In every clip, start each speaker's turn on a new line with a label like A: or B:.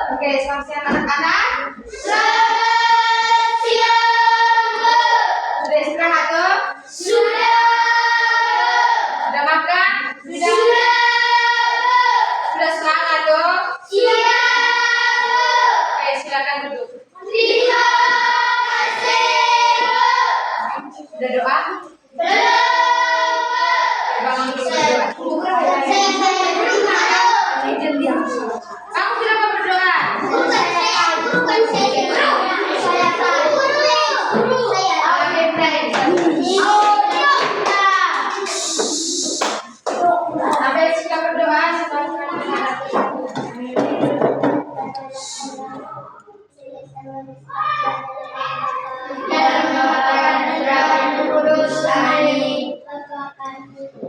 A: Oke, selamat siang anak-anak.
B: Selamat siang, Bu.
A: Sudah istirahat tuh?
B: Sudah.
A: Sudah makan?
B: Sudah.
A: Sudah semangat tuh?
B: Iya,
A: Oke, silakan duduk.
B: terima kasih, Bu.
A: Sudah doa?
B: Belum.
A: Bangun dulu berdoa. Kamu kenapa berdoa? Sampai suka berdoa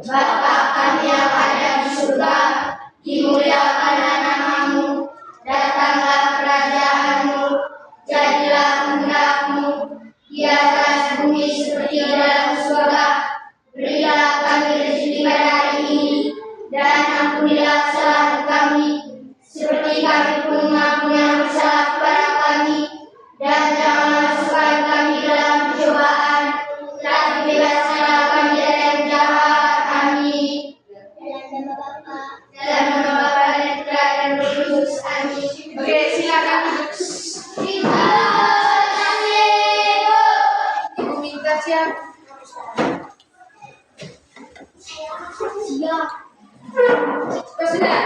B: Bapa kami yang ada di surga, dimuliakanlah namamu, datanglah kerajaanmu, jadilah kehendak-mu di atas bumi seperti di dalam surga. Berilah kami rezeki pada hari ini, dan ampunilah kesalahan kami, seperti kami pun mengampuni yang bersalah kepada kami, dan janganlah masukkan kami dalam pencobaan, tapi bebaskanlah kami dari yang jahat. Amin. Dalam nama Bapa dan Putra dan Roh Kudus. Amin.
A: Oke, silakan duduk.
B: Terima kasih, Bu.
A: Ibu minta siap.
B: Siap.
A: Sudah.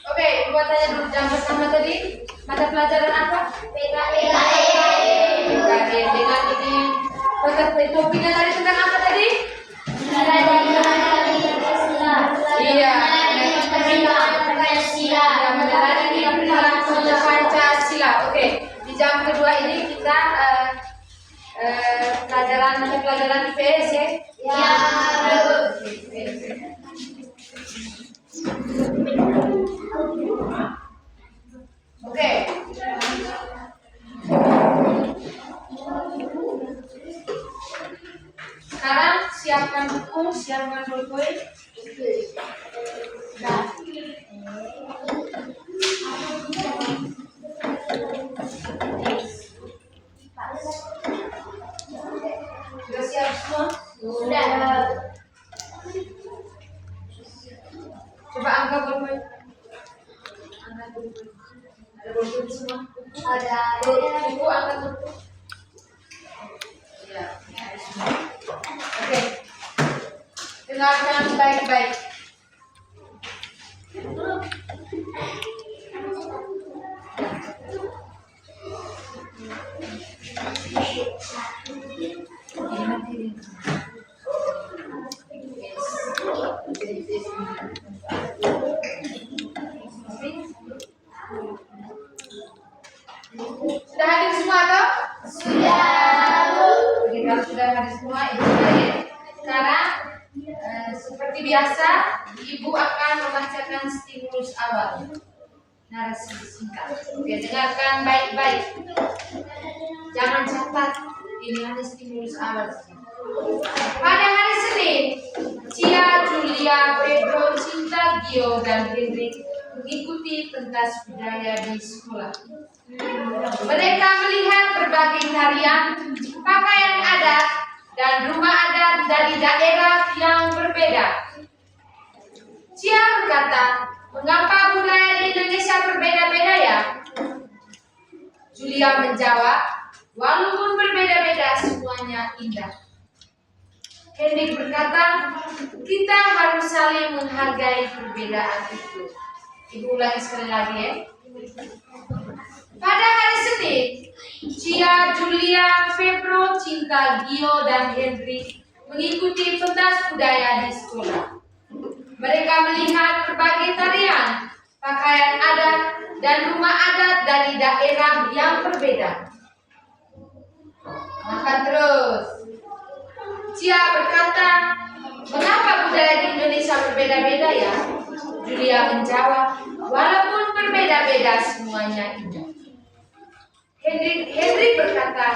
A: Oke, buat tanya dulu jam pertama tadi mata pelajaran apa? PKN. Dengan ini topiknya tadi tentang apa tadi? Iya. Ya, meneladani Pancasila. Oke, di jam kedua ini kita mata pelajaran IPS ya.
B: Ya, Bu.
A: Oke. Sekarang siapkan buku, siapkan pulpen. Sudah siap semua?
B: Sudah.
A: Coba angkat pulpen. Angkat pulpen. Ada pulpen semua?
B: Ada.
A: Buku angkat buku. Ya. Oke. Dengarkan baik-baik. Sudah hadir semua toh?
B: Sudah, Bu.
A: Oke, kalau sudah hadir semua, Ibu hadir. Sekarang seperti biasa, Ibu akan membacakan stimulus awal. Narasi singkat. Oke, dengarkan baik-baik. Jangan catat. Ini hanya stimulus awal. Pada hari Senin, Cia, Julia, Pedro, Cinta, Gio, dan Hendrik mengikuti pentas budaya di sekolah. Mereka melihat berbagai tarian, pakaian adat, dan rumah adat dari daerah yang berbeda. Cia berkata, "Mengapa budaya di Indonesia berbeda-beda ya?" Julia menjawab, "Walaupun berbeda-beda, semuanya indah." Hendrik berkata, "Kita harus saling menghargai perbedaan itu." Ibu ulangi sekali lagi ya. Pada hari Senin, Cia, Julia, Pedro, Cinta, Gio, dan Hendrik mengikuti pentas budaya di sekolah. Mereka melihat berbagai tarian, pakaian adat, dan rumah adat dari daerah yang berbeda. Makan terus. Cia berkata, mengapa budaya di Indonesia berbeda-beda ya? Julia menjawab, walaupun berbeda-beda semuanya indah. Henry berkata,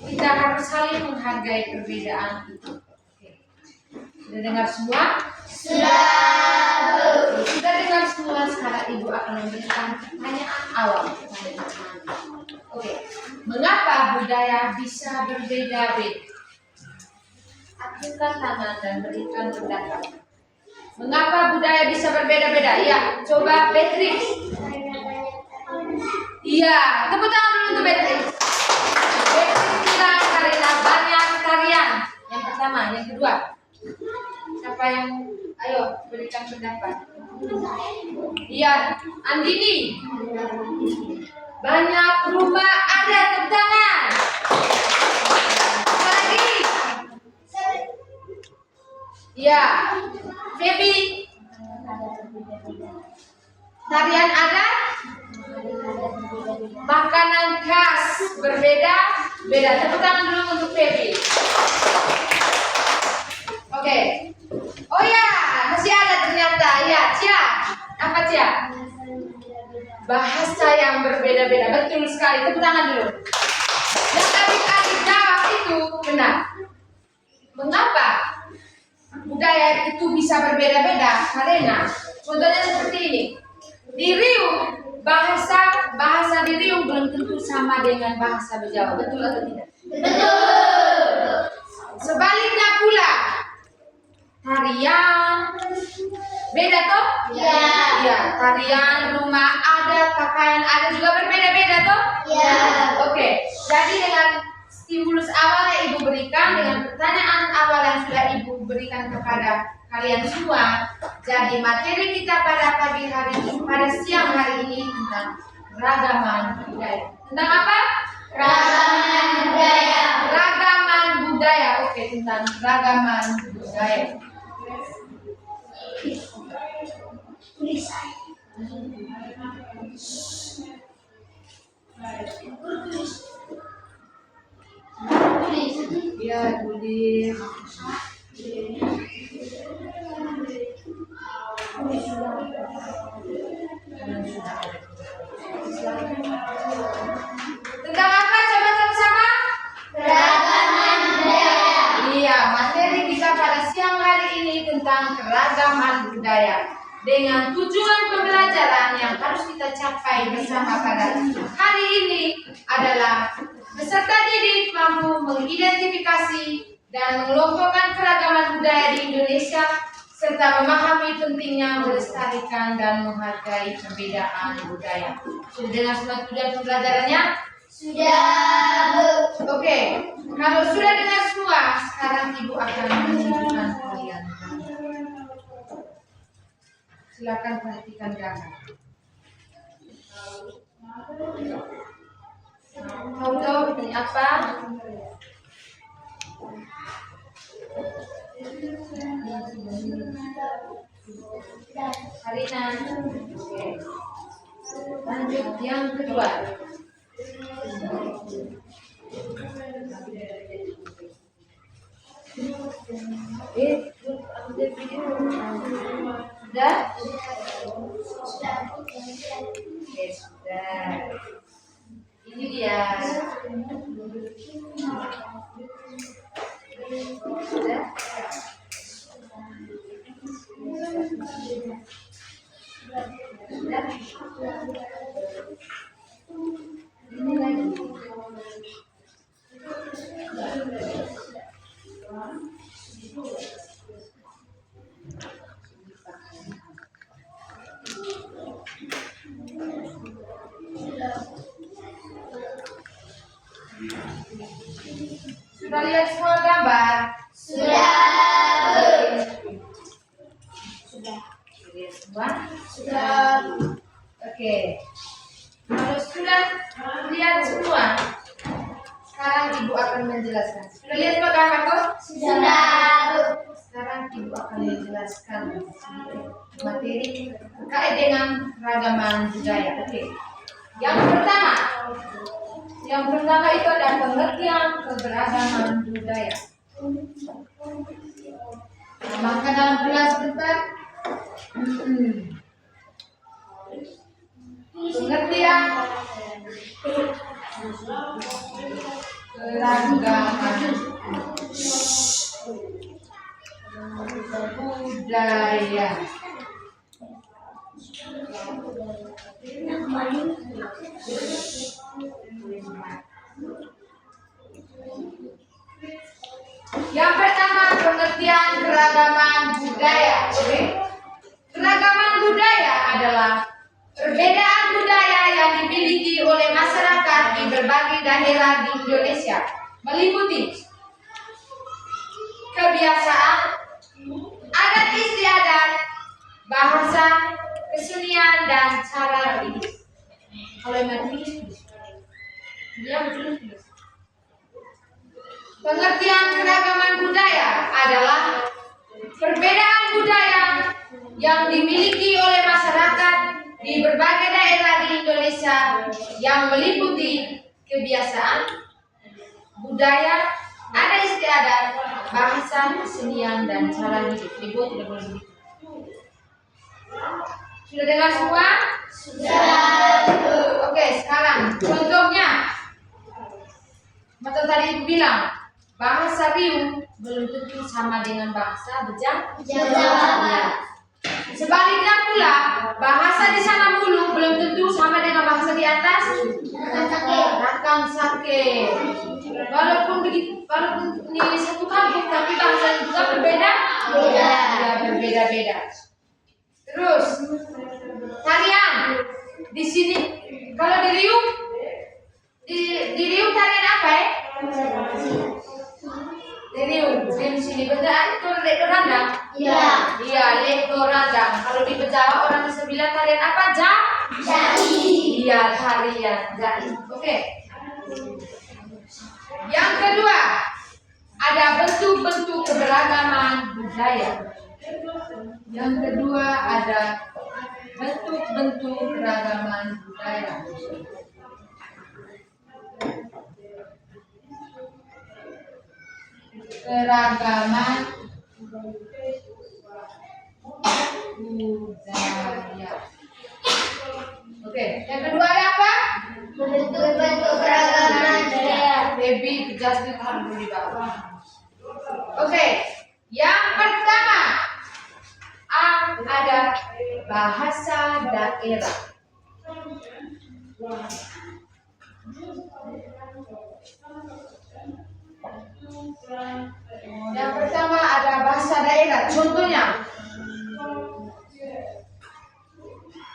A: kita harus saling menghargai perbedaan itu. Sudah dengar semua? Sudah dengar semua. Sekarang Ibu akan memberikan pertanyaan awal. Oke. Mengapa budaya bisa berbeda-beda? Acungkan tangan dan berikan pendapat. Mengapa budaya bisa berbeda-beda? Ya, coba Beatrix. Iya, tepuk tangan dulu untuk Beatrix. Beatrix bilang karena banyak tarian. Yang pertama, yang kedua. Siapa yang ayo berikan pendapat? Iya, Andini. Banyak rumah ada, tepuk tangan. Apa lagi? Iya, Feby. Tarian adat, makanan khas berbeda-beda. Tepuk tangan dulu untuk Feby. Oke. Oh ya, masih ada ternyata. Ya, Cia. Apa Cia? Bahasa yang berbeda-beda. Betul sekali. Tepuk tangan dulu. Yang adik-adik jawab itu benar. Mengapa budaya itu bisa berbeda-beda? Karena contohnya seperti ini. Di Riau, bahasa di Riau belum tentu sama dengan bahasa Jawa. Betul atau tidak?
B: Betul.
A: Sebaliknya pula, tarian beda toh?
B: Ya.
A: Ya, tarian, rumah adat, pakaian adat juga berbeda-beda toh?
B: Ya.
A: Oke, jadi dengan stimulus awal yang Ibu berikan, dengan pertanyaan awal yang sudah Ibu berikan kepada kalian semua, jadi materi kita pada pagi hari ini, pada siang hari ini tentang keragaman budaya. Tentang apa?
B: Keragaman budaya.
A: Keragaman budaya. Oke, tentang keragaman budaya. Ya, tulis. Tentang apa? Coba sama-sama.
B: Keragaman budaya.
A: Iya, materi kita pada siang hari ini tentang keragaman budaya. Dengan tujuan pembelajaran yang harus kita capai bersama pada hari ini adalah peserta didik mampu mengidentifikasi dan mengelompokkan keragaman budaya di Indonesia serta memahami pentingnya melestarikan dan menghargai perbedaan budaya. Sudah dengar semua tujuan pembelajarannya?
B: Sudah, Bu.
A: Oke, kalau sudah dengar semua, sekarang Ibu akan menunjukkan kalian. Silakan perhatikan gambar. Tahu ini apa? Karina. Oke. Lanjut yang kedua. Update video. Sudah? Oke, sudah. Ini dia. Sudah? Sudah? Ini lagi. Sudah lihat semua gambar?
B: Sudah, Bu.
A: Sudah. Lihat semua?
B: Sudah.
A: Oke. Kalau sudah lihat semua, sekarang Ibu akan menjelaskan. Sudah lihat semua gambar kok?
B: Sudah, Bu.
A: sekarang Ibu akan menjelaskan materi terkait dengan keragaman budaya. Oke. Yang pertama itu ada pengertian keberagaman budaya. Maka dalam kelas depan pengertian keragaman budaya. Yang pertama pengertian keragaman budaya. Keragaman budaya adalah perbedaan budaya yang dimiliki oleh masyarakat di berbagai daerah di Indonesia, meliputi kebiasaan, adat istiadat, bahasa, kesenian, dan cara hidup. Kalau materi dia betul. Pengertian keragaman budaya adalah perbedaan budaya yang dimiliki oleh masyarakat di berbagai daerah di Indonesia yang meliputi kebiasaan, budaya, adat istiadat, bahasa, kesenian, dan cara hidup. Ibu tidak boleh begitu. Sudah dengar semua?
B: Sudah.
A: Oke, sekarang contohnya. Macam tadi Ibu bilang, bahasa Riau belum tentu sama dengan bahasa Jawa. Sebaliknya pula, bahasa di sana mulu belum tentu sama dengan bahasa di atas Rakang Sake. Walaupun begitu, walaupun ini satu kampung, tapi bahasa juga berbeda. Ya, berbeda-beda. Terus, tarian di sini, kalau di Riau, di Riau tarian apa ya? Di Riau, di sini benar itu lek randang. Iya, lek randang. Kalau di Jawa orang bisa bilang tarian apa? Jai. Iya, tarian jai. Oke. Yang kedua, ada bentuk-bentuk keberagaman budaya. Yang kedua ada bentuk-bentuk keragaman budaya. Keragaman budaya. Oke, yang kedua ada apa?
B: Bentuk-bentuk keragaman budaya.
A: Baby just dulu di bawah. Oke, yang pertama ada bahasa daerah. Yang pertama ada bahasa daerah. Contohnya,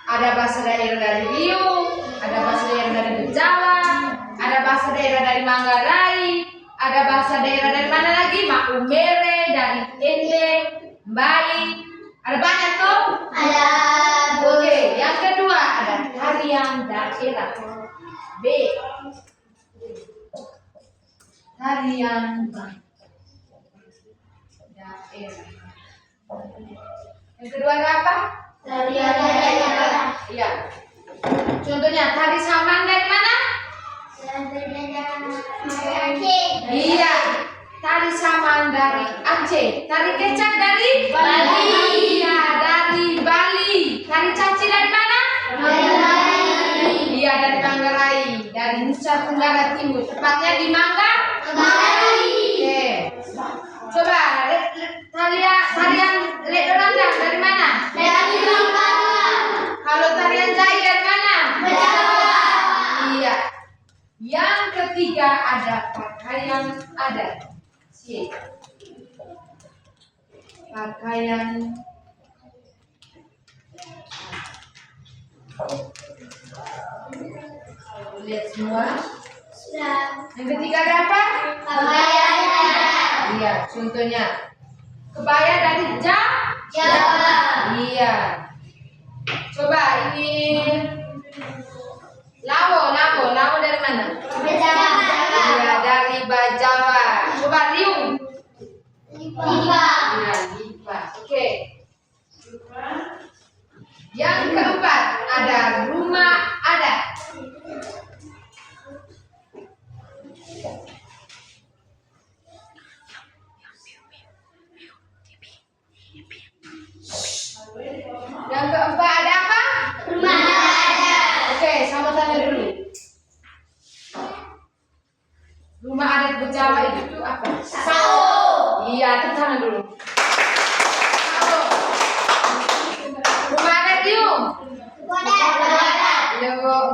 A: ada bahasa daerah dari Riau, ada bahasa daerah dari Jawa, ada bahasa daerah dari Manggarai, ada bahasa daerah dari mana lagi? Maumere, dari Ende, Bali. Ada banyak tuh?
B: Ada.
A: Oke, yang kedua ada tarian daerah. B. Tarian daerah. Yang kedua ada apa?
B: Tarian daerah.
A: Iya. Contohnya tari saman dari mana? Iya. Tari saman dari Aceh. Tari kecak dari
B: Bali.
A: Iya, dari Bali. Tari caci dari mana?
B: Manggarai.
A: Iya, dari Manggarai. Dari Nusa Tenggara Timur. Tepatnya di
B: Manggarai.
A: Oke. Coba tarian lek randang dari mana?
B: Dari Manggarai.
A: Kalau tarian Jai dari mana?
B: Jawa.
A: Iya. Yang ketiga ada pakaian adat. C. Pakaian lihat semua.
B: Sudah.
A: Yang ketiga ada apa?
B: Pakaian daerah.
A: Iya, contohnya kebaya dari
B: Jawa.
A: Iya. Coba ini lawo dari mana?
B: Jawa.
A: Iya, dari Bajawa. Coba Riau.
B: Lipa.
A: Iya,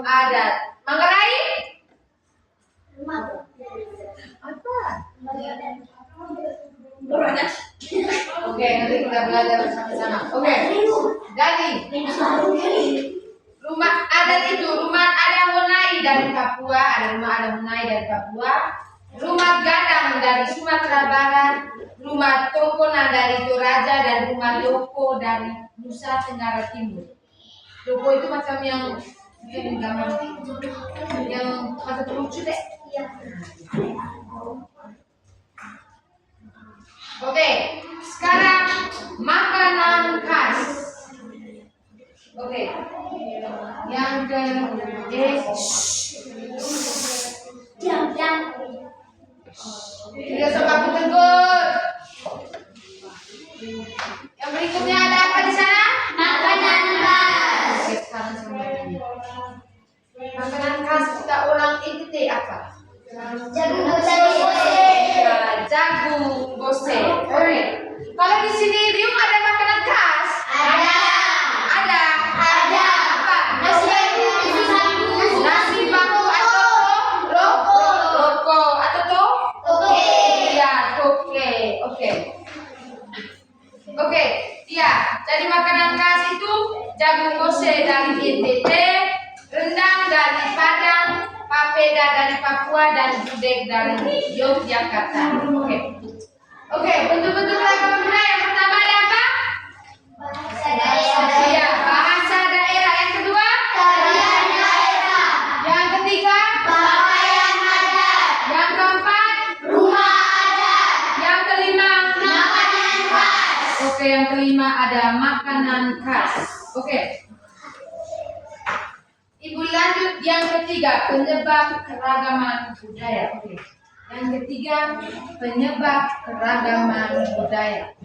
A: adat. Manggarai? Apa? Oke, nanti kita belajar bersama-sama. Oke, Dani. Rumah adat itu rumah adat Honai dari Papua, ada rumah adat Honai dari Papua, rumah Gadang dari Sumatera Barat, rumah Tokona dari Toraja, dan rumah Doko dari Nusa Tenggara Timur. Doko itu macam yang gambar yang macam lucu deh. Oke, sekarang makanan khas. Oke, yang ke tidak suka tegur. Yang berikutnya ada apa di sana?
B: Makanan khas.
A: Oke, sekarang sama ini. Makanan khas kita ulang itu apa?
B: Jagung bose.
A: Ya, jagung bose. Oke. Kalau di sini Riung ada makanan khas?
B: Ada.
A: Ada.
B: Ada.
A: Apa?
B: Nasi bambu.
A: Nasi bambu atau roko atau
B: Oke.
A: iya, toke. Oke. Oke, iya. Jadi makanan khas itu jagung bose dari NTT, rendang dari Padang, papeda dari Papua, dan gudeg dari Yogyakarta. Oke. Oke, bentuk-bentuk ragam budaya. Yang pertama ada apa?
B: Bahasa daerah.
A: Iya, bahasa daerah. Yang kedua?
B: Tarian daerah.
A: Yang ketiga?
B: Pakaian adat.
A: Yang keempat?
B: Rumah adat.
A: Yang kelima?
B: Makanan khas.
A: Oke, yang kelima ada makanan khas. Oke. Ibu lanjut yang ketiga, penyebab keragaman budaya. Oke. Yang ketiga, penyebab keragaman budaya.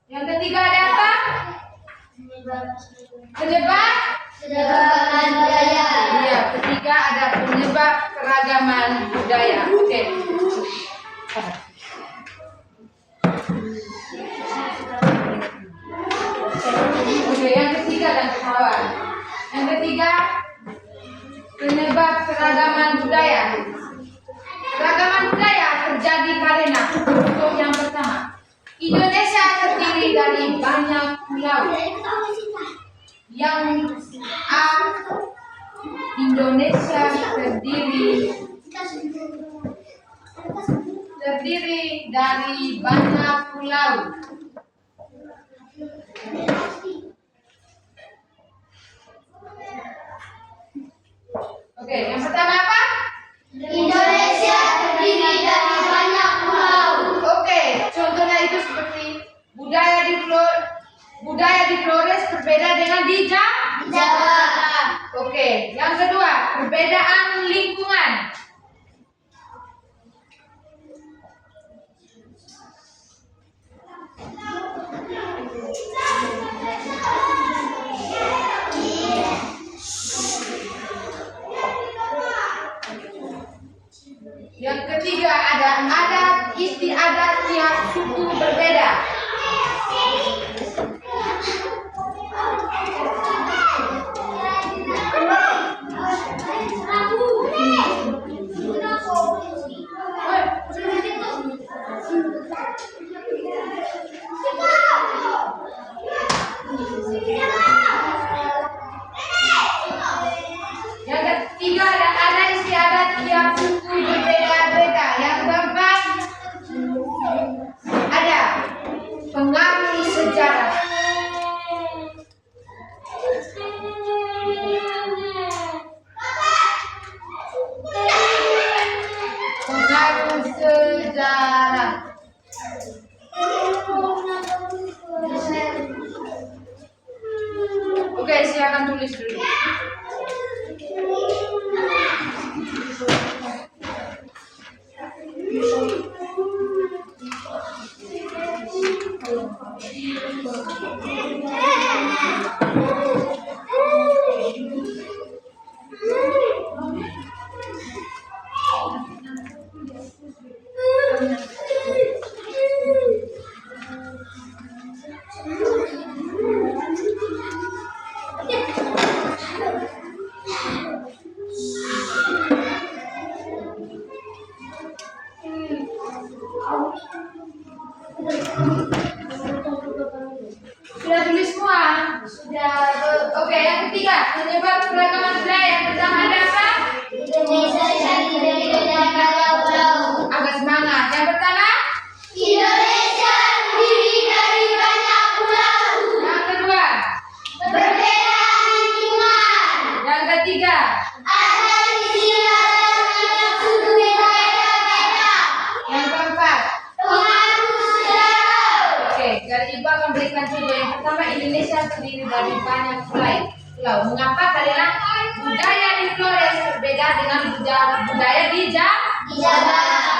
A: Yang ketiga ada apa? Penyebab?
B: Keragaman budaya.
A: Iya, ketiga ada penyebab keragaman budaya. Oke. Oke, yang ketiga dan kawan. Yang ketiga, penyebab keragaman budaya. Keragaman budaya terjadi karena untuk yang pertama, Indonesia terdiri dari banyak pulau. Yang A, Indonesia terdiri dari banyak pulau. Oke, yang pertama apa?
B: Indonesia terdiri dari banyak pulau.
A: Oke, contohnya itu seperti budaya di Flores berbeda dengan di
B: Jawa.
A: Oke, yang kedua, perbedaan lingkungan. Yang ketiga ada adat istiadat tiap suku berbeda. Yang ketiga ada adat istiadat tiap suku berbeda-beda. Yang keempat ada pengaruh sejarah. Pengaruh sejarah. Oke, silakan tulis dulu. Sudah tulis semua? Sudah. Oke, yang ketiga, penyebab keragaman budaya. Yang pertama ada apa?
B: Indonesia terdiri dari banyak pulau.
A: Agak semangat. Yang pertama?
B: Indonesia terdiri dari banyak pulau.
A: Yang kedua?
B: Perbedaan lingkungan.
A: Yang ketiga?
B: Ada istilah dan suku berbeda-beda.
A: Yang keempat?
B: Pengaruh sejarah.
A: Oke, dari Ibu akan berikan contoh. Yang pertama, Indonesia terdiri dari banyak pulau. Mengapa? Karena budaya di Flores berbeda dengan budaya di
B: Jawa.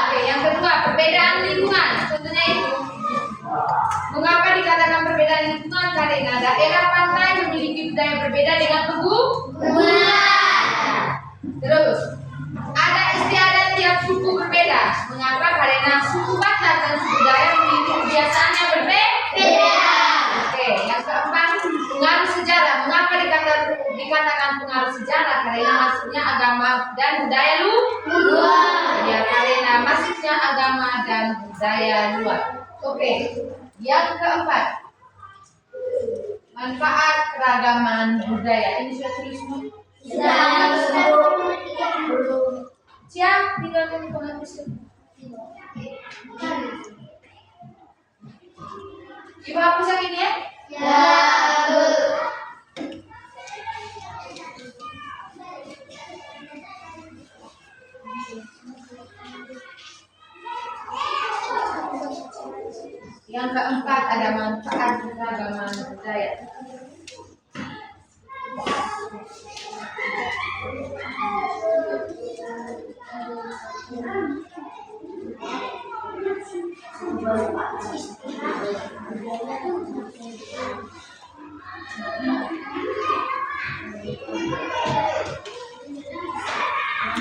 A: Oke, yang kedua, perbedaan lingkungan. Contohnya itu. Mengapa dikatakan perbedaan lingkungan? Karena daerah pantai memiliki budaya berbeda dengan
B: Bulan.
A: Terus, ada istiadat tiap suku berbeda. Mengapa? Karena suku Batak dan suku Dayak memiliki kebiasaan yang berbeda. Oke, yang keempat, pengaruh sejarah. Mengapa dikatakan pengaruh sejarah? Karena masuknya agama dan budaya luar. Ya, karena masuknya agama dan budaya luar. Oke, yang keempat, manfaat keragaman budaya. Ini sudah tulis semua? Siap, tinggal penghapus. Ibu hapus yang ini ya? Yang keempat ada manfaat keragaman budaya.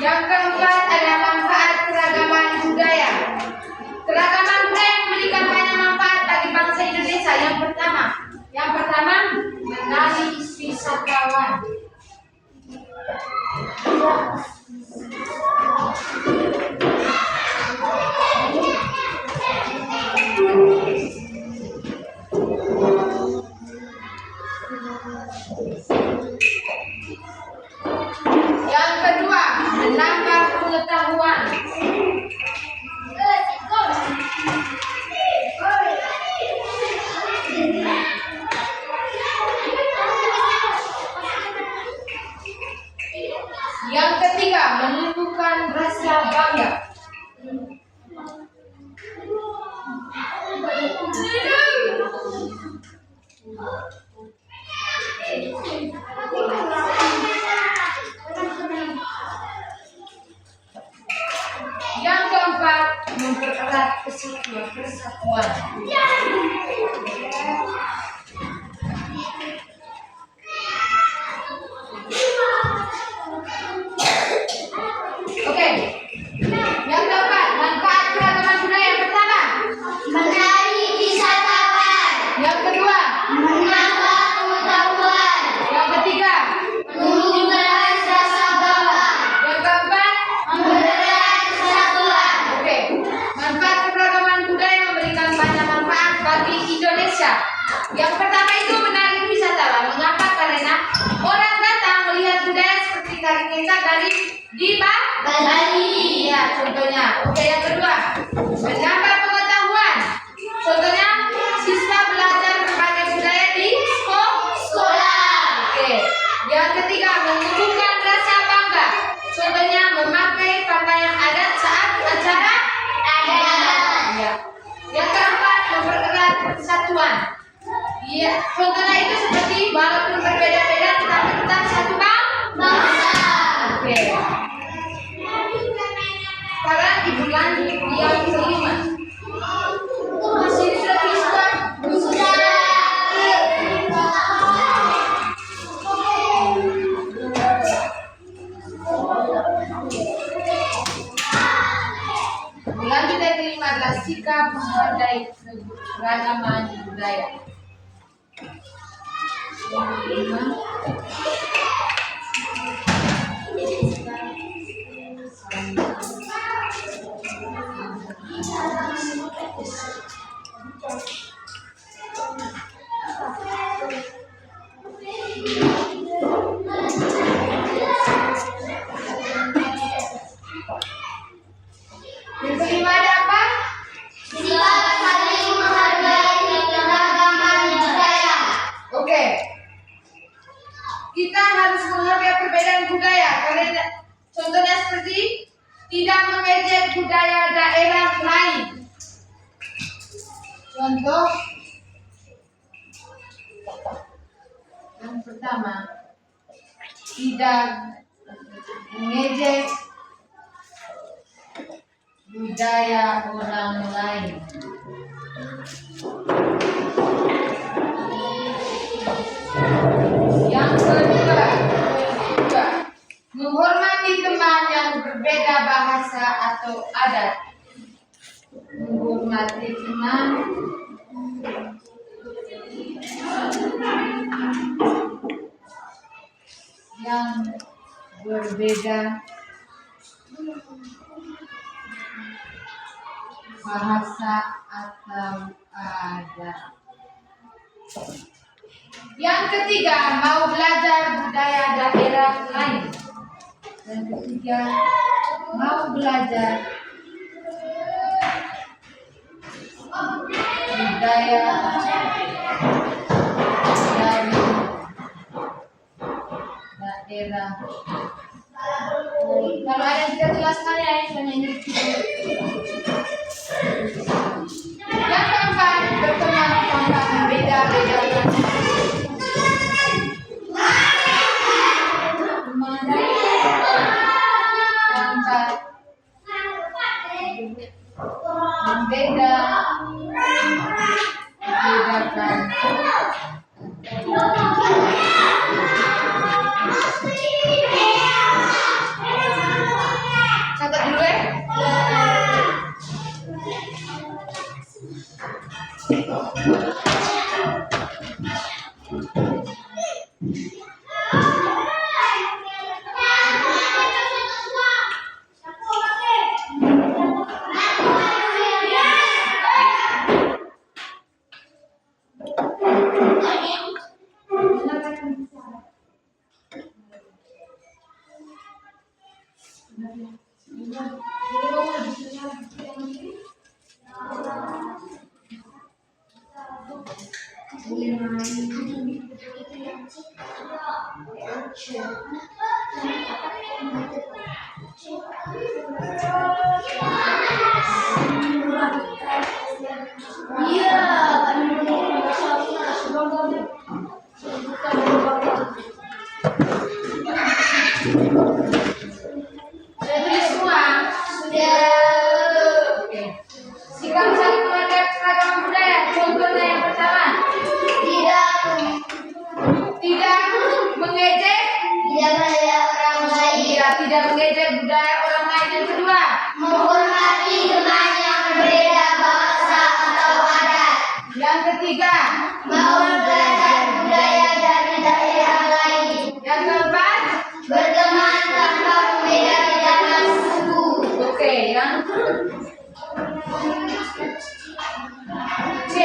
A: Yang keempat ada manfaat keragaman budaya. Keragaman budaya memberikan banyak manfaat bagi bangsa Indonesia. Yang pertama menarik wisatawan. Yang kedua, menambah pengetahuan. Yang ketiga, menumbuhkan rasa bangga. Yang keempat, mempererat persatuan. Oke. Yang keempat, manfaat keragaman budaya. Yang pertama,
B: Menarik wisatawan.
A: yang kedua,
B: Menambah pengetahuan.
A: yang ketiga,
B: Menumbuhkan rasa bangga.
A: yang keempat.
B: Mempererat persatuan.
A: Oke. Manfaat keragaman budaya memberikan banyak manfaat bagi Indonesia. Yang pertama itu menarik wisatawan. Mengapa? Karena orang datang melihat budaya seperti tari kecak dari di
B: Bali.
A: Iya, contohnya. Oke, yang kedua, menambah pengetahuan. Contohnya, siswa belajar berbagai budaya di
B: Sekolah.
A: Oke. Yang ketiga, menumbuhkan rasa bangga. Contohnya, memakai pakaian adat saat acara
B: Adat.
A: Iya. Yang keempat, mempererat persatuan. Iya, contohnya itu seperti walaupun berbeda-beda tetapi tetap satu
B: Bangsa.
A: Oke. Sekarang Ibu lanjut yang kelima. Masih sudah tulis Pak? adalah sikap menghargai keragaman budaya. Yang kelima, ada apa?
B: Sikap saling menghargai keragaman budaya.
A: Oke. Kita harus menghargai perbedaan budaya. Karena contohnya seperti tidak mengejek budaya daerah lain. Contoh yang pertama, tidak mengejek budaya orang lain. Yang kedua, menghormati teman yang berbeda bahasa atau adat. Menghormati teman yang berbeda bahasa atau adat. Yang ketiga, mau belajar budaya daerah lain. Yang ketiga, mau belajar budaya dari daerah. Kalau ada yang tidak jelaskan ya, misalnya ini. Yang keempat, berteman tanpa membeda-bedakan. Membedakan. Catat dulu ya. Tidak mengejek budaya orang lain. Yang kedua,
B: menghormati teman yang berbeda bahasa atau adat.
A: Yang ketiga,
B: mau belajar budaya dari daerah lain.
A: Yang keempat,
B: berteman tanpa membeda-bedakan suku.
A: Oke, yang C,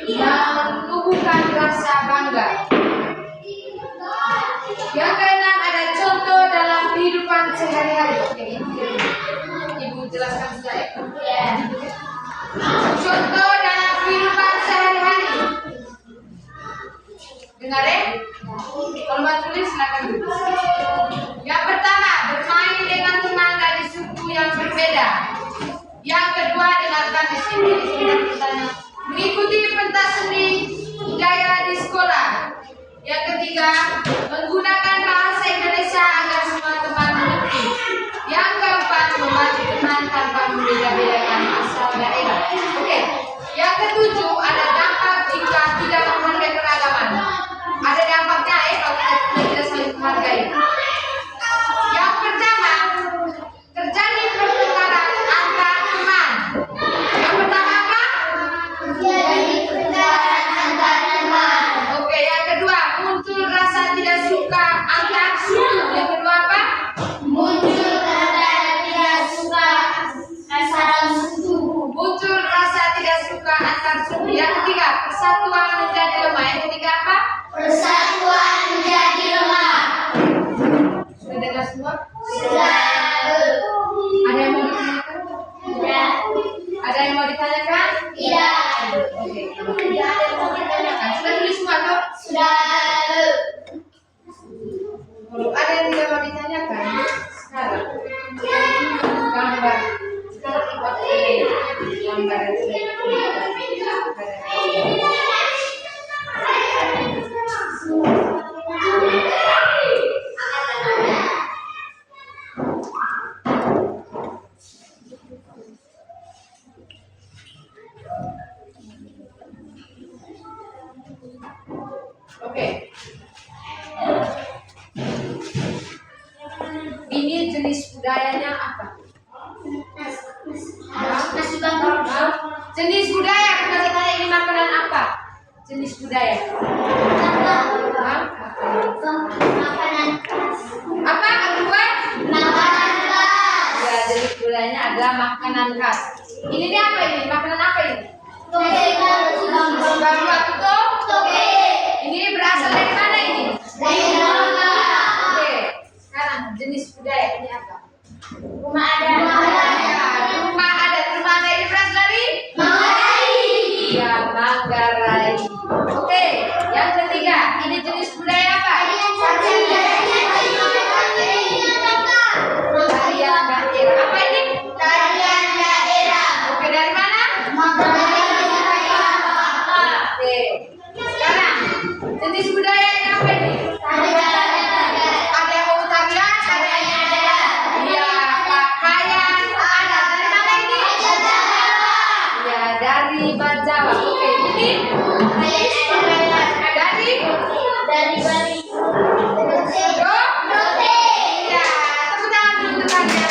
A: yang menumbuhkan rasa bangga. Yang keenam, ada contoh dalam kehidupan sehari-hari. Oke, Ibu jelaskan sudah ya. Contoh dalam kehidupan sehari-hari. Dengar ya? Kalau mau tulis silakan tulis. Yang pertama, bermain dengan teman dari suku yang berbeda. Yang kedua, dengarkan di sini bertanya. Mengikuti pentas seni budaya di sekolah. Yang ketiga, menggunakan bahasa Indonesia agar semua teman mengerti. Yang keempat, membantu teman tanpa membeda-bedakan asal daerah. Oke. Yang ketujuh, ada dampak jika tidak menghargai keragaman. Ada dampaknya kalau kita tidak saling menghargai. Yang pertama, terjadi pertengkaran antar teman. Yang pertama persatuan menjadi lemah. Yang ketiga apa?
B: Persatuan menjadi lemah.
A: Sudah dengar semua?
B: Sudah.
A: Ada yang mau ditanyakan?
B: Tidak.
A: Ada yang mau ditanyakan?
B: Tidak.
A: Oke. Tidak ada yang mau ditanyakan. Sudah tulis semua tuh?
B: Sudah.
A: Kalau ada yang tidak mau ditanyakan, sekarang gambar. Sekarang ibu akan gambar Oke. Ini jenis budayanya apa?
B: Nasi bangkok.
A: Jenis budaya, kita tanya ini makanan apa? Jenis budaya. Hah?
B: Makanan khas.
A: Apa? Kedua?
B: Makanan khas.
A: Ya, jenis budayanya adalah makanan khas. Ini dia apa ini? Makanan apa ini?
B: Toge nasi bangkok.
A: Baru aku tuh.
B: Toge.
A: Ini berasal dari mana ini?
B: Dari Jawa.
A: Oke. Sekarang jenis budaya ini apa?
B: Rumah adat.
A: Rumah adat. Rumah adat ini berasal dari?
B: Manggarai.
A: Ya, Manggarai. Oke. Yang ketiga, ini jenis budaya apa? Tarian daerah. Apa ini?
B: Tarian daerah.
A: Oke, dari mana? Oke. Sekarang jenis budaya ini apa ini? Ada yang mau tarian, ada yang ya pakaian adat. Dari mana ini? Ya, dari Bajawa. Oke, ini dari
B: Bali.
A: Ya, tepuk tangan dulu temannya.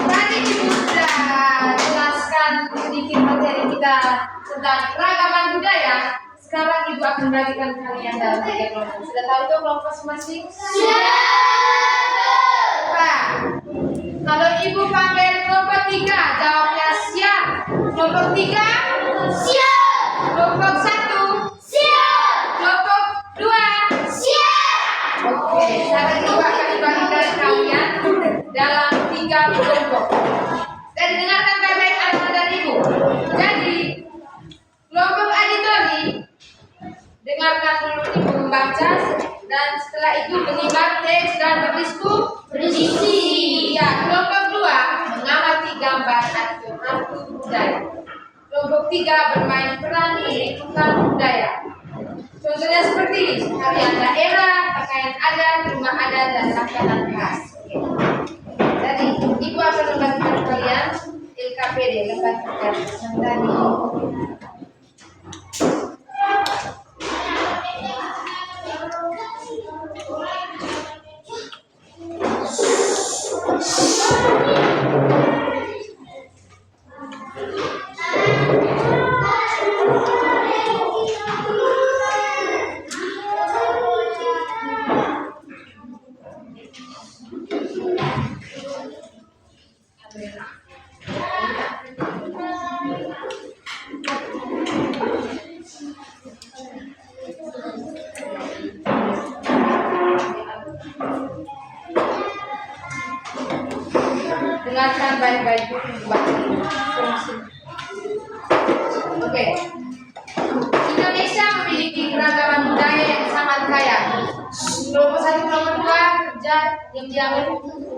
A: Tadi Ibu sudah jelaskan sedikit materi kita tentang keragaman budaya. Sekarang Ibu akan bagikan kalian dalam 3 kelompok. Sudah tahu tuh kelompok masing-masing? Pak, kalau Ibu panggil kelompok 3, jawabnya siap. Kelompok 3,
B: Siap.
A: kelompok 1,
B: Siap.
A: kelompok 2.
B: Siap.
A: Oke, sekarang Ibu akan dibagikan kalian dalam 3 kelompok. Dan dengarkan baik-baik arahan dari Ibu. Jadi, kelompok auditori, dengarkan dulu Ibu membaca, dan setelah itu menimbang teks dan berdiskusi. Ya, kelompok 2 mengamati gambar atau hantu budaya. Kelompok 3 bermain peran menentukan budaya. Contohnya seperti tarian daerah, pakaian adat, rumah adat, dan makanan khas. Jadi, Ibu akan membagikan kalian LKPD, lembar kerja tadi. Dengarkan baik-baik. Oke. Indonesia memiliki keragaman budaya yang sangat kaya. Kelompok 1, kelompok 2 kerja yang diambil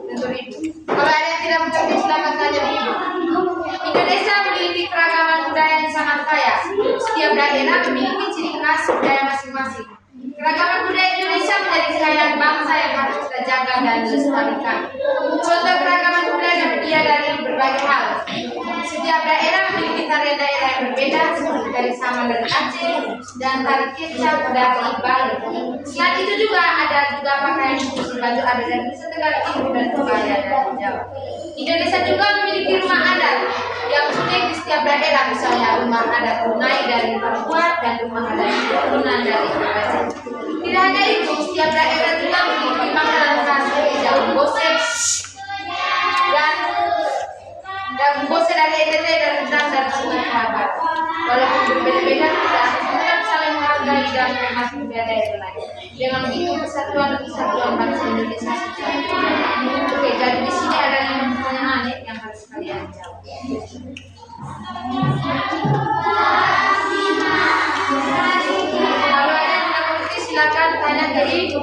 A: untuk Ibu. Kalau ada yang tidak mengerti silakan tanya Ibu. Indonesia memiliki keragaman budaya yang sangat kaya. Setiap daerah memiliki ciri khas budaya masing-masing. Keragaman budaya Indonesia menjadi kekayaan bangsa yang harus kita jaga dan lestarikan. Contoh keragaman budaya dia dari berbagai hal. Setiap daerah memiliki tarian daerah yang berbeda, seperti tari Saman dari Aceh dan tari Kecap dari Bali. Selain itu juga ada pakaian khusus baju adat dari Nusa Tenggara Timur dan kebaya dari Jawa. Indonesia juga memiliki rumah adat yang unik di setiap daerah, misalnya rumah adat Brunei dari Papua dan rumah adat Brunei dari Aceh. Tidak hanya itu, setiap daerah juga memiliki makanan khas seperti daun gosek dan dan bos dari ETT dan dari sahabat. Walaupun berbeda-beda kita tetap saling menghargai dan menghormati budaya yang lain. Dengan begitu persatuan bangsa Indonesia satu. Oke, jadi di sini ada 5 pertanyaan yang harus kalian jawab. Kalau ada yang tidak mengerti silakan tanya ke ibu.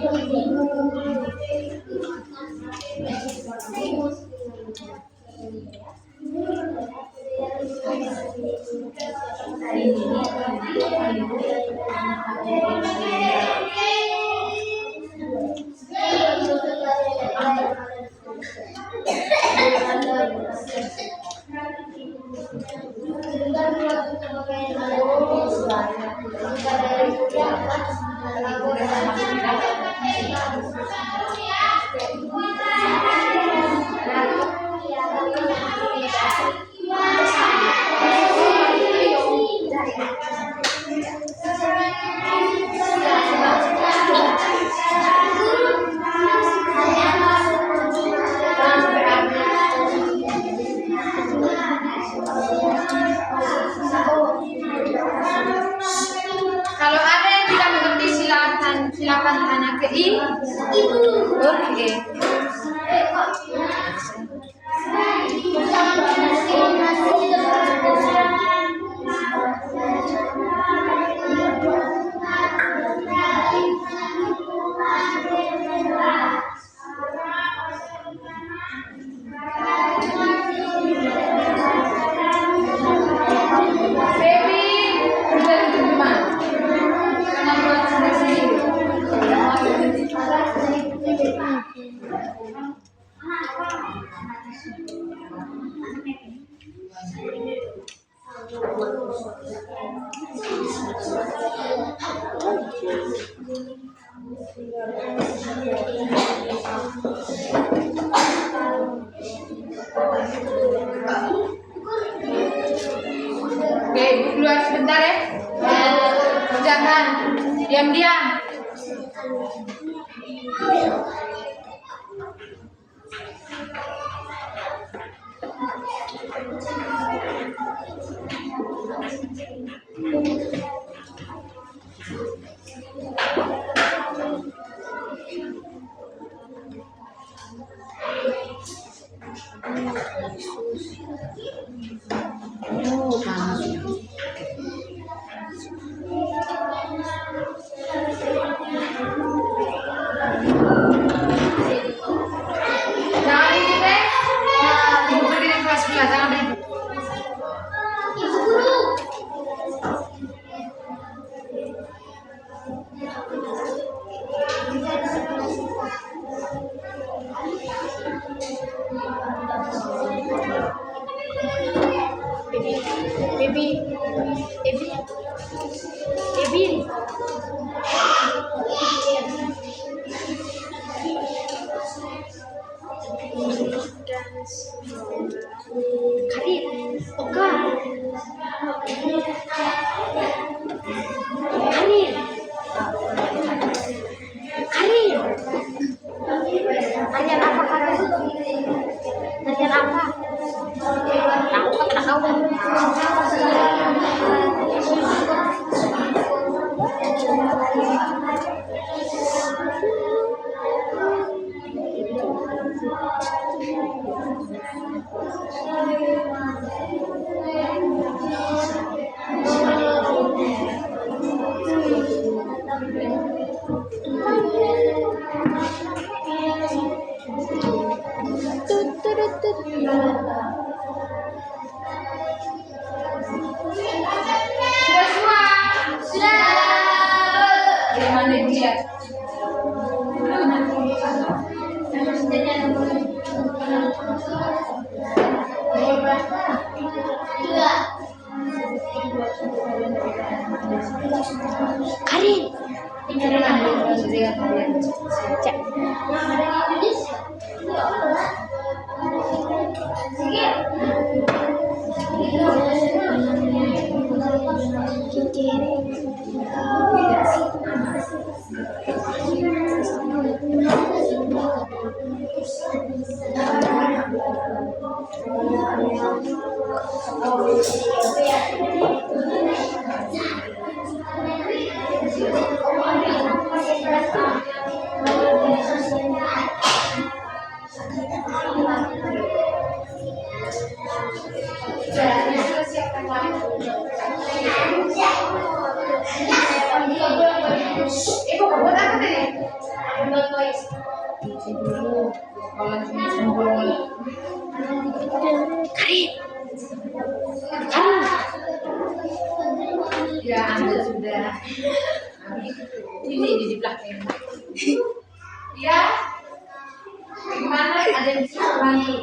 A: Kalau ada yang tidak mengerti silakan tanya ke ibu. Oke. Oke, ibu keluar sebentar ya. Jangan diam-diam. Jangan ribut ya. Ibu berdiri kelas sebelah, jangan ribut.
B: Karin, Oka. Karin. Karin. Tanya apa Karin? Tanya apa? Aku tak tahu.
A: Sudah semua?
B: Sudah.
A: Gimana dia?
B: Karin.
A: Cek. Ibu buat apa tadi? Cuci dulu. Kalau sebelum ya Anda sudah ini di belakang. Ya, bagaimana ada yang bisa lagi?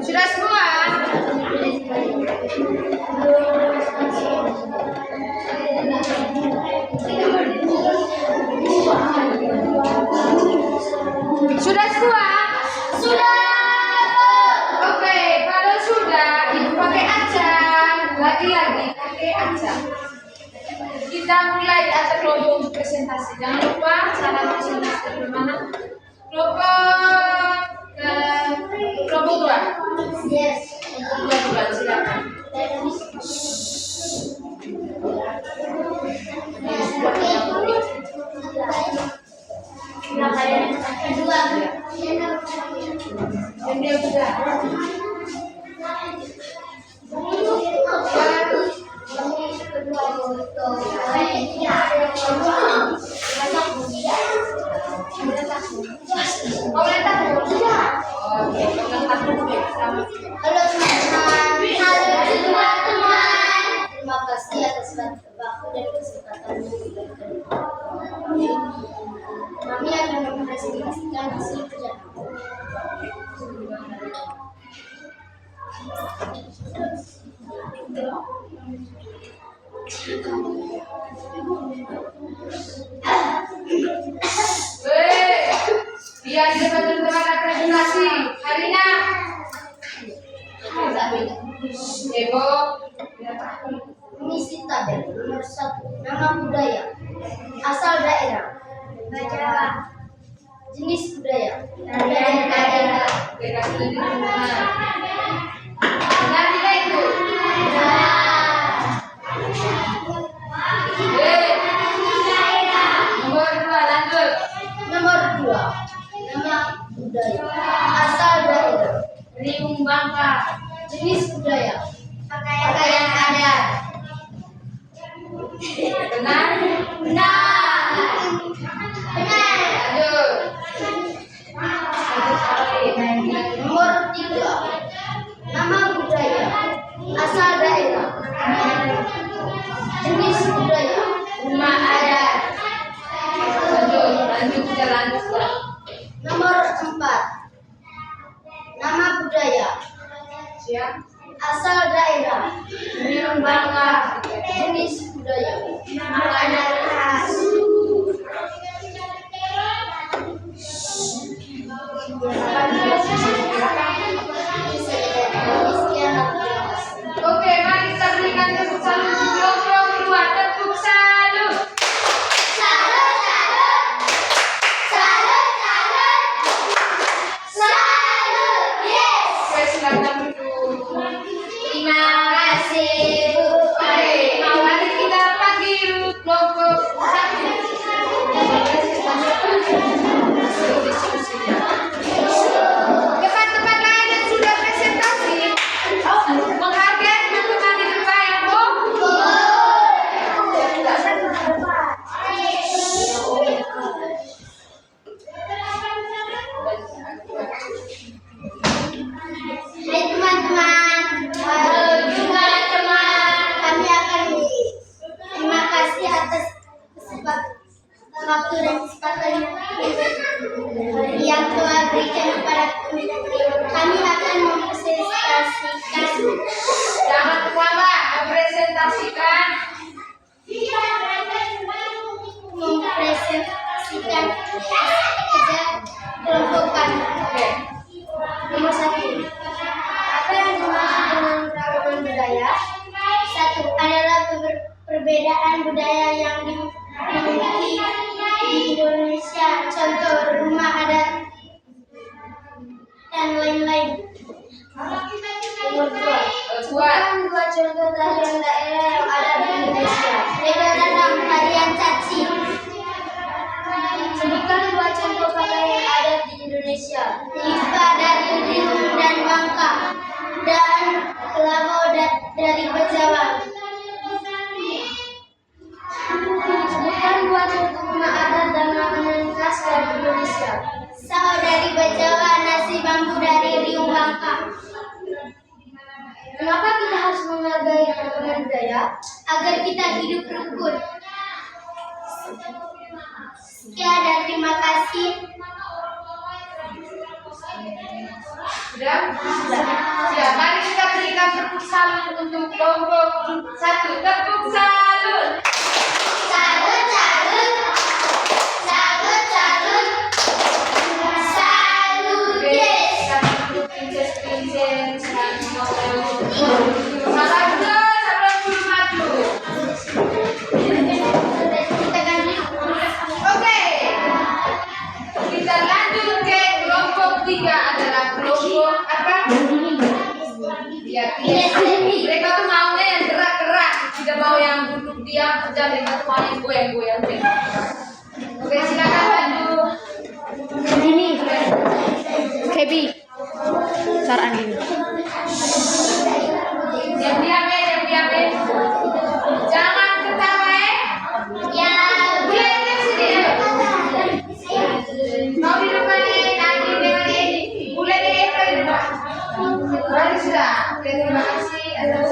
A: Sudah semua? Sudah semua?
B: Sudah.
A: Oke, kalau sudah, ibu pakai acar. Lagi-lagi pakai acar. Kita mulai acar kelompok untuk presentasi. Jangan lupa cara presentasi bagaimana. Kelompok 2.
B: Yes.
A: Kelompok 2, silakan.
B: Kedua.
A: Dan dia sudah.
B: Halo teman-teman. Terima kasih atas waktu dan kesempatannya diberikan. Kami akan mempresentasikan hasil kerja kami.
A: Biar di depan teman-teman ada presentasi. Harina. Ebo.
B: Misi tabel nomor 1. Nama budaya. Asal daerah. Jawa. Jenis budaya. Tarian daerah.
A: Benar tidak itu? Nomor 2 lanjut.
B: Nomor 2. Nama budaya. Asal daerah.
A: Riung Bangka.
B: Jenis budaya.
A: Pakaian adat. Benar?
B: Benar.
A: Lanjut.
B: Nomor 3. Nama budaya. Asal daerah. Jenis budaya.
A: Rumah adat. Lanjut.
B: Nomor 4. Nama budaya.
A: Siap.
B: Asal daerah.
A: Riung Bangka.
B: Jenis budaya. Makanan khas.
A: Oke, mari kita berikan tepuk salut untuk kelompok 2. Tepuk salut.
B: Salut. Yes.
A: Oke, silakan duduk.
B: Terima kasih, Bu.
A: Oke, mari kita panggil kelompok 1. Diskusinya.
B: yang Tuhan berikan kepada kami akan mempresentasikan.
A: Yang pertama, mempresentasikan
B: kerja kelompokan.
A: Oke.
B: Nomor 1. Apa yang dimaksud dengan keragaman budaya? 1. Adalah perbedaan budaya yang dimiliki di Indonesia, contoh rumah adat dan lain-lain. Nomor 2. Bukan 2 contoh tarian daerah yang ada di Indonesia. Beda dalam tarian caci. Sebutkan 2 contoh pakaian adat di Indonesia. Lipa dari Riung dan Bangka, dan Kelabau dari Jawa. Sebutkan 2 contoh rumah adat dan makanan khas dari Indonesia. Sao dari Jawa, nasi bambu dari Riung Bangka. Mengapa kita harus menghargai keragaman budaya? Agar kita hidup rukun. Sekian dan terima kasih.
A: Sudah? Ya, mari kita berikan tepuk salut untuk kelompok 1. Tepuk salut.
B: Salut, salut. Salut, salut. Salut,
A: Oke,
B: yes.
A: kita duduk princess dan salah dulu, salah dulu maju.
B: Kita ganti.
A: Oke, kita lanjut ke kelompok 3 adalah kelompok apa? Ya, mereka tuh maunya yang gerak-gerak, tidak mau yang duduk diam saja. Mereka tuh mau yang goyang-goyang. Oke, silakan maju.
C: Ini Kebi Saraan ini.
A: Diam-diam ya, diam-diam ya. Jangan ketawa ya.
B: Ya,
A: Belajar sini ya. Mau di depan ya, nanti dengan ini. Boleh deh Eva di depan. Baik sudah. Oke, terima kasih atas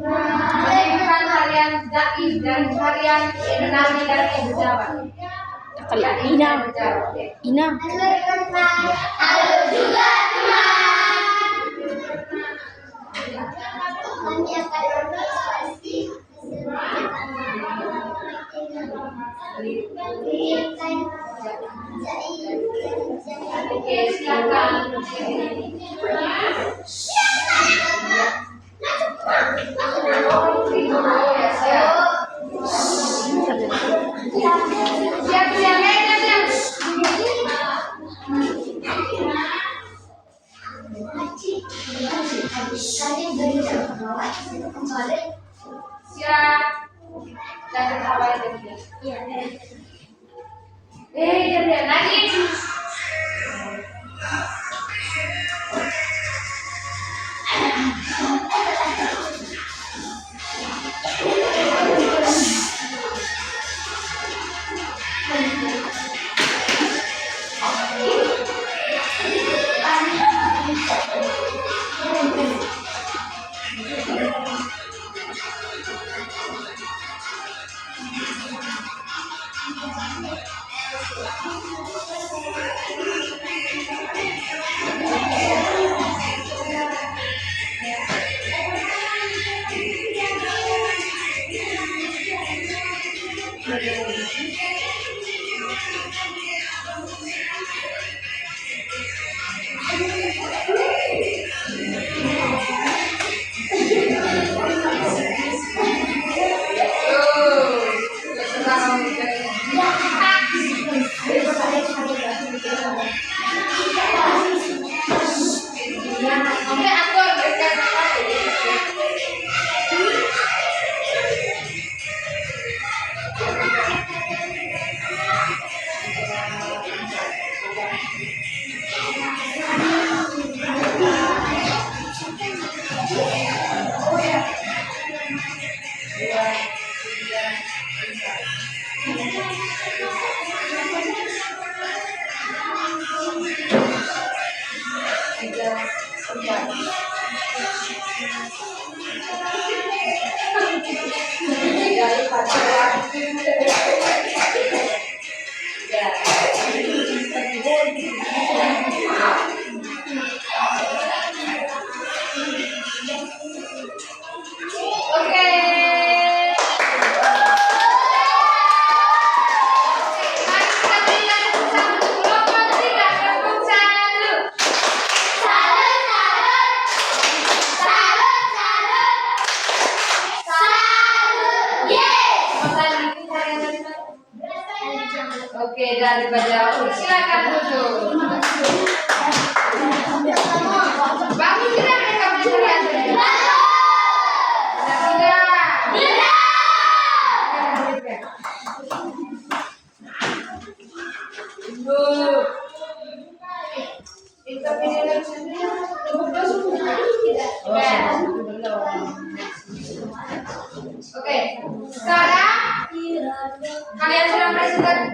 A: pendidikan harian Zaki dan harian Nani dan Ibu Jawa.
C: Kali Ina. Ina.
B: halo juga teman. Kami akan berpartisipasi.
A: Oke, silakan. Oh, ya, siap. Siap, siap, siap. Siap. Jangan ketawa ya tadi. Diam-diam. Nadine. Oke. Mari kita berikan tepuk tangan untuk kelompok 3. Tepuk tangan dulu.
B: Salut, yes.
A: Oke, dari Bajawa. Silakan duduk. Bagus tidak mereka berteriak? Tidak. Oke, sekarang kalian sudah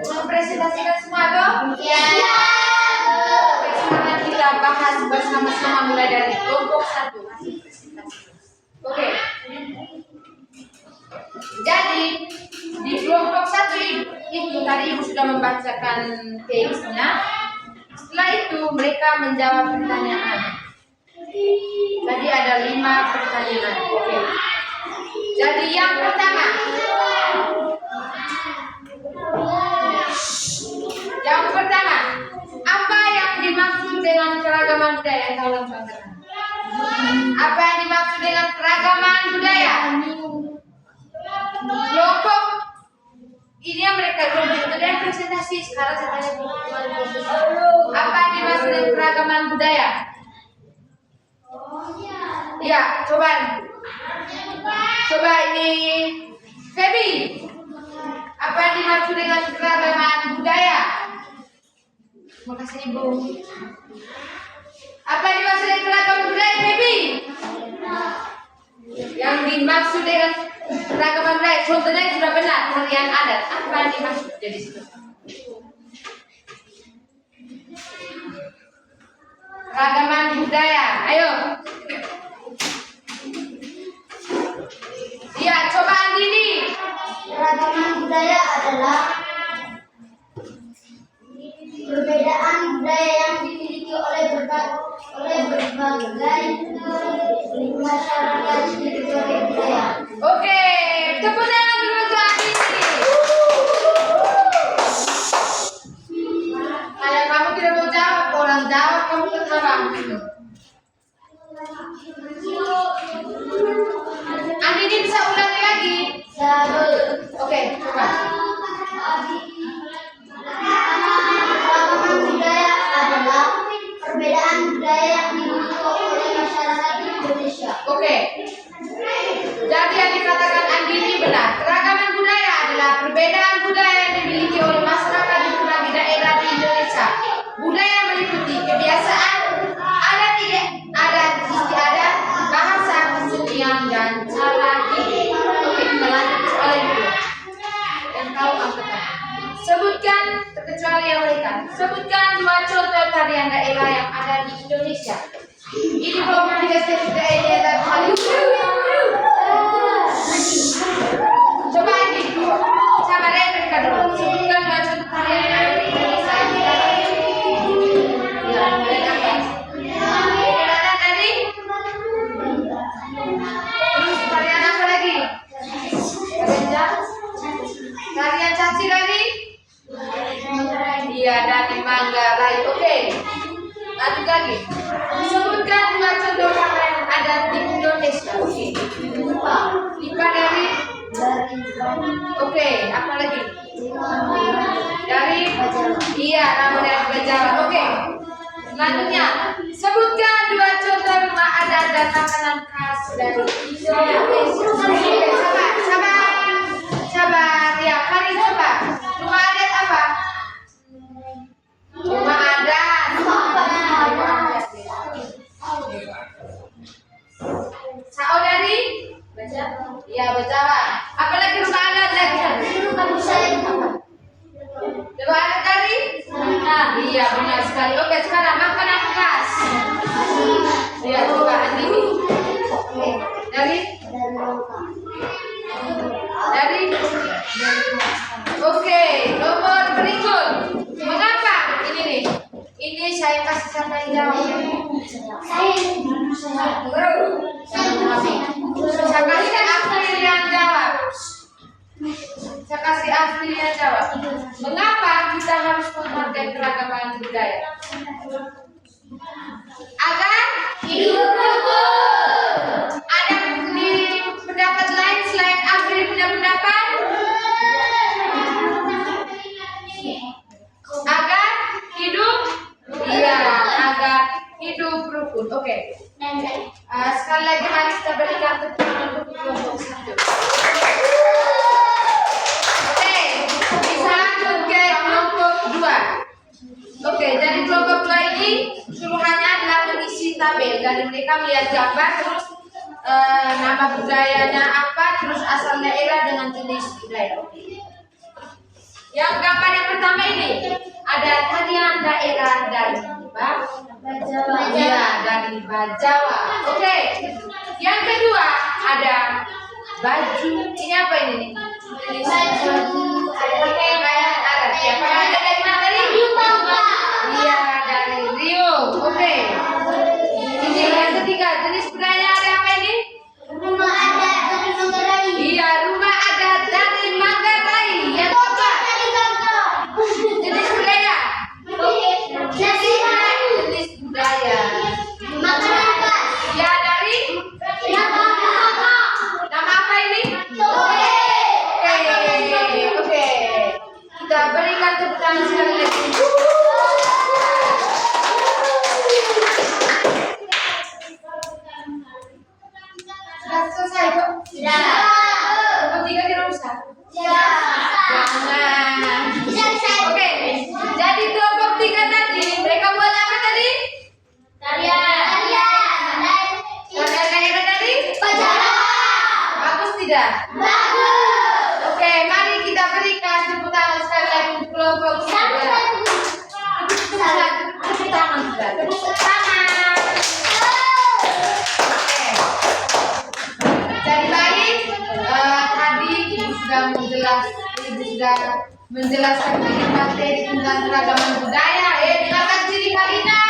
A: mempresentasikan semua dong?
B: Ya.
A: Oke, sekarang kita bahas bersama-sama mulai dari kelompok 1. Oke. Jadi di kelompok 1 itu tadi Ibu sudah membacakan teksnya. Setelah itu mereka menjawab pertanyaan. Tadi ada 5 pertanyaan. Oke. Jadi yang pertama. Yang pertama, apa yang dimaksud dengan keragaman budaya? Yang tahu langsung angkat tangan. Apa yang dimaksud dengan keragaman budaya? Kelompok ini yang mereka kelompok itu yang presentasi. Sekarang saya tanya kelompok. Apa yang dimaksud dengan keragaman budaya? Ya, coba ini Feby. Apa yang dimaksud dengan keragaman budaya? Terima kasih Ibu. Apa yang dimaksud dengan keragaman budaya, Feby? Yang dimaksud dengan keragaman budaya, contohnya yang sudah benar, tarian adat. Apa yang dimaksud jadi situ? Keragaman budaya, ayo. Iya, coba Andini.
B: Keragaman budaya adalah perbedaan budaya yang dimiliki oleh berbagai masyarakat di berbagai budaya.
A: Oke, tepuk tangan dulu untuk Andini. Kalau kamu tidak mau jawab, orang jawab kamu ketawa. Andini bisa ulangi lagi. Oke, coba.
B: Keragaman budaya adalah perbedaan budaya yang dimiliki oleh masyarakat di Indonesia.
A: Oke. Jadi yang dikatakan Andini benar. Keragaman budaya adalah perbedaan budaya yang dimiliki oleh masyarakat di berbagai daerah di Indonesia. Budaya meliputi kebiasaan, adat istiadat, bahasa, kesenian, dan cara hidup. Oke, kita lanjut ke soal dulu. Yang tahu angkatan. Sebutkan, terkecuali yang mereka. Sebutkan 2 contoh tarian daerah yang ada di Indonesia. Ini kelompok 3 step daerah dan coba ini sama mereka dulu. Sebutkan 2 contoh tarian yang ada di Indonesia. Ya, mereka kan. Tarian tadi. Terus tarian apa lagi? Tarian caci tadi. Iya, dari Manggarai. Oke. Lanjut lagi. Sebutkan 2 contoh tarian adat di Indonesia. Oke. Lipa dari. Oke, apa lagi? Dari. Iya, nama dari Bajawa. Oke. Selanjutnya, sebutkan 2 contoh rumah adat dan makanan khas dari Indonesia. Sabar. Ya, mari coba. Rumah adat apa? Rumah adat. Sao dari? Ya, Bajawa. Apalagi rumah adat lagi? Rumah adat dari? Iya, benar sekali. Oke, sekarang makanan khas. Ya, coba Andini. Dari? Oke, nomor berikut. Mengapa ini nih? saya kasih siapa yang jawab? Saya kasih April yang jawab. Saya kasih April yang jawab. Mengapa kita harus menghargai keragaman budaya? Agar
B: Hidup rukun.
A: ada di pendapat lain selain April punya pendapat? Agar hidup, iya, agar hidup rukun. Oke. Sekali lagi mari kita berikan tepuk tangan untuk kelompok 1. Oke, bisa lanjut ke kelompok 2. Oke, dari kelompok 2 ini suruhannya adalah mengisi tabel. Dari mereka melihat gambar terus nama budayanya apa, terus asal daerah dengan jenis budaya. Yang gambar yang pertama ini ada tarian daerah dari
B: Bajawa.
A: Iya, dari Bajawa. Oke. Yang kedua ada baju. Ini apa ini?
B: Baju.
A: Ada pakaian adat. Ya, pakaian adat dari mana tadi? Iya, dari Rio. Oke. Ini yang ketiga, jenis budaya ada apa ini?
B: Rumah adat dari Manggarai.
A: Iya, rumah adat dari Manggarai. Yang keempat, jenis budaya. Jenis budaya. Ya, dari nama apa ini? Oke. Kita berikan tepuk tangan sekali lagi. Sudah selesai kok? Kelompok 3 tidak usah. Jangan. Oke. Jadi kelompok 3 tadi mereka buat apa tadi? Tarian daerah dari? Bagus tidak? Oke, mari kita berikan tepuk tangan sekali lagi untuk kelompok 3. Tepuk tangan sudah. Tepuk tangan. Oke. Jadi baik, tadi Ibu sudah menjelaskan sedikit materi tentang keragaman budaya. Silakan ciri Kalina.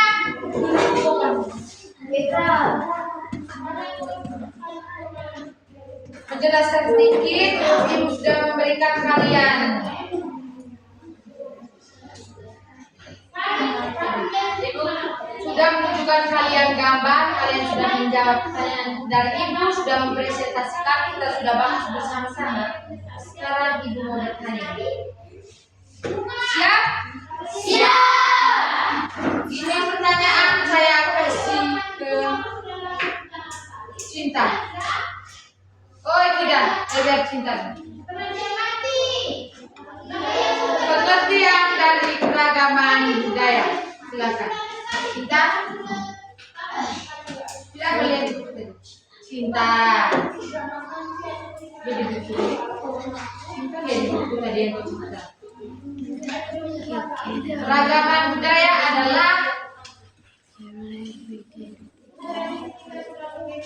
A: Menjelaskan sedikit, Ibu sudah memberikan kalian. Ibu sudah menunjukkan kalian gambar, kalian sudah menjawab pertanyaan dari Ibu, sudah mempresentasikan, kita sudah bahas bersama-sama. Sekarang Ibu mau bertanya. Siap? Ini pertanyaan saya kasih ke Cinta. Oh tidak, biar Cinta. Pengertian dari keragaman budaya. Silakan. Cinta. Silakan lihat buku. Cinta. Jadi buku. Cinta lihat buku tadi yang Cinta. Keragaman budaya adalah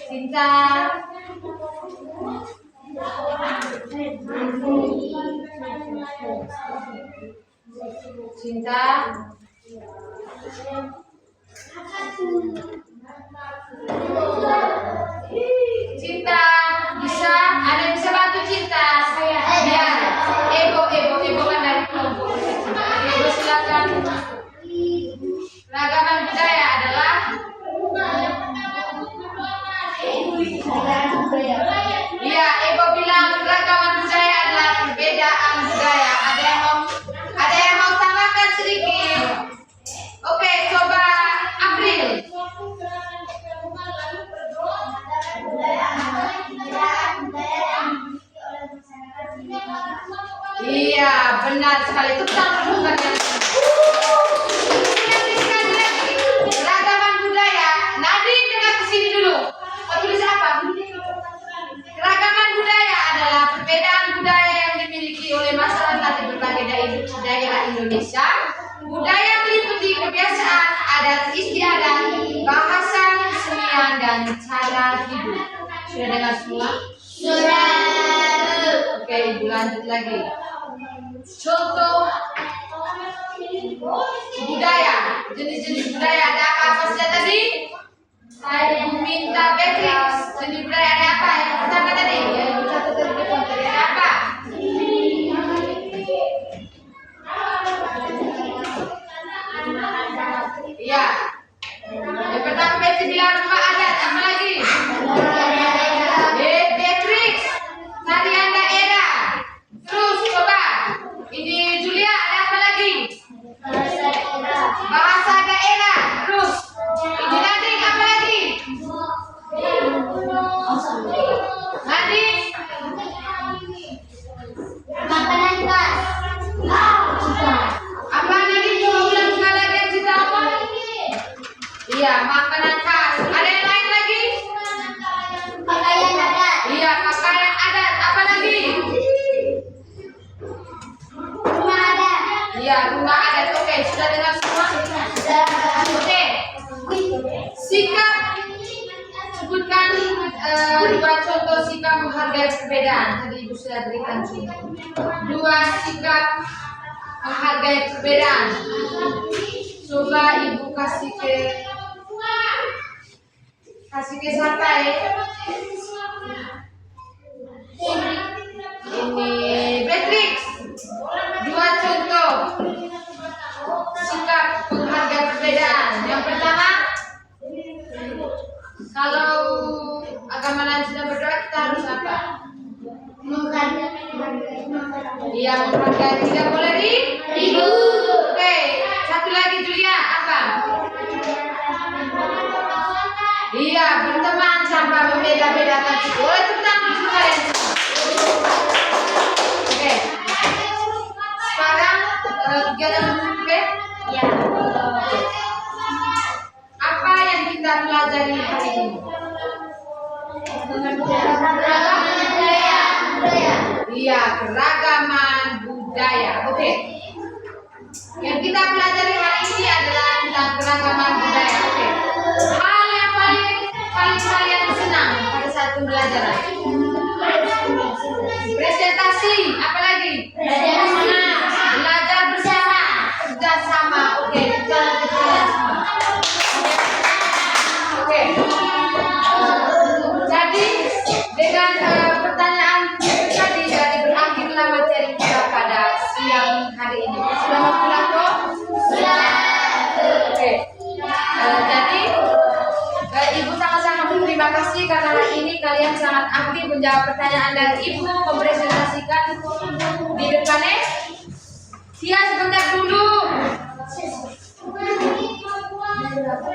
A: Cinta. Cinta. Cinta bisa, ada yang bisa bantu Cinta? Saya. Ya, Ebo kan dari kelompok. Ebo silakan. Keragaman budaya adalah iya, Ebo bilang keragaman budaya adalah perbedaan budaya. Ada yang mau tambahkan sedikit? Oke, coba April. Iya, benar sekali. Itu bukan yang keragaman budaya. Nadine dengar ke sini dulu. Mau tulis apa? Keragaman budaya adalah perbedaan budaya yang dimiliki oleh masyarakat di berbagai daerah Indonesia. Budaya meliputi kebiasaan, adat istiadat, bahasa, kesenian, dan cara hidup. Sudah dengar semua? Oke, Ibu lanjut lagi. Contoh budaya. jenis-jenis budaya ada apa saja tadi? Saya minta Beatrix. Jenis budaya ada apa? Yang pertama tadi, yang satu tadi depan tadi ada apa? Iya. Yang pertama Beatrix bilang rumah adat. Apa lagi? Beatrix. Tarian daerah. Terus coba. Ini Julia ada apa lagi? Bahasa daerah. Terus. Ini Nadine apa lagi? Nadine.
B: Makanan khas.
A: Apa Nadine? Coba ulang sekali lagi yang kita apa? Iya, makanan khas. Ada yang lain lagi?
B: Pakaian adat.
A: Iya, pakaian adat. Apa lagi?
B: Rumah adat.
A: Iya, rumah adat. Oke, sudah dengar semua? Oke. Sikap. Sebutkan dua contoh sikap menghargai perbedaan. Tadi Ibu sudah berikan contoh. Dua sikap menghargai perbedaan. Coba Ibu kasih ke siapa ya? Ini Beatrix. Dua contoh sikap menghargai perbedaan. Yang pertama, kalau agama lain sedang berdoa kita harus apa? Iya, menghargai, tidak boleh ribut. Oke, satu lagi Julia apa? Iya, berteman tanpa membeda-bedakan. Boleh tepuk tangan dulu kalian. Oke. Sekarang kegiatan berikutnya.
B: Ya.
A: Apa yang kita pelajari hari ini? Iya, keragaman budaya. Oke. Yang kita pelajari hari ini adalah tentang keragaman budaya. Oke. Hal yang paling kalian senang pada saat pembelajaran? Presentasi. Apa lagi? Belajar bersama. Kerjasama. Oke. Kita bersama. Oke. Jadi dengan pertanyaan tadi berakhirlah materi kita pada siang hari ini. Selamat pulang kok. Oke. Jadi Ibu sangat-sangat berterima kasih karena hari ini kalian sangat aktif menjawab pertanyaan dari Ibu, mempresentasikan di depannya. Sia sebentar dulu.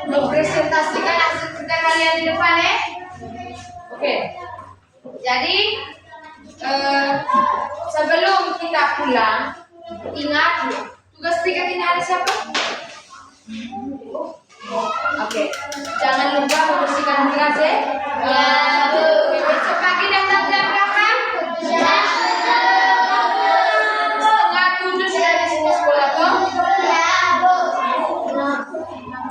A: Mempresentasikan hasil kerja kalian di depannya. Oke. Jadi sebelum kita pulang, ingat tugas tiga ini hari siapa? Oke. Jangan lupa membersihkan kelas ya. Oke, besok pagi datang jam berapa? Setengah 7 sudah di sini sekolah toh?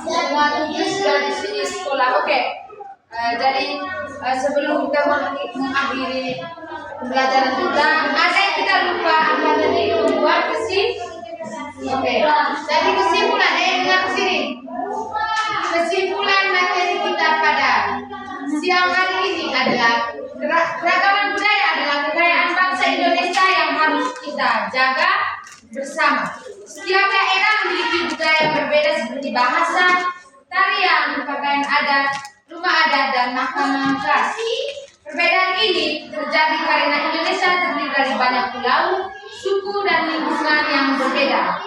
A: Setengah 7 sudah di sini sekolah. Oke. Jadi sebelum kita mengakhiri pembelajaran kita, ada yang kita lupa apa tadi membuat Oke. Jadi kesimpulan dengar ke sini. Kesimpulan materi kita pada siang hari ini adalah keragaman budaya adalah kekayaan bangsa Indonesia yang harus kita jaga bersama. Setiap daerah memiliki budaya yang berbeda seperti bahasa, tarian, pakaian adat, rumah adat, dan makanan khas. Perbedaan ini terjadi karena Indonesia terdiri dari banyak pulau, suku, dan lingkungan yang berbeda.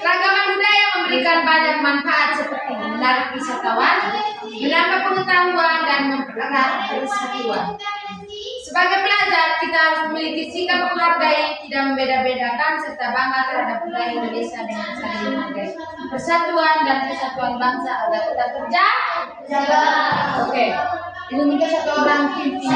A: Keragaman budaya memberikan banyak manfaat seperti menarik wisatawan, menambah pengetahuan, dan mempererat persatuan. Sebagai pelajar, kita harus memiliki sikap menghargai, tidak membeda-bedakan, serta bangga terhadap budaya Indonesia dengan saling menghargai persatuan dan kesatuan bangsa agar tetap terjaga. Oke, ini minta satu orang pimpin.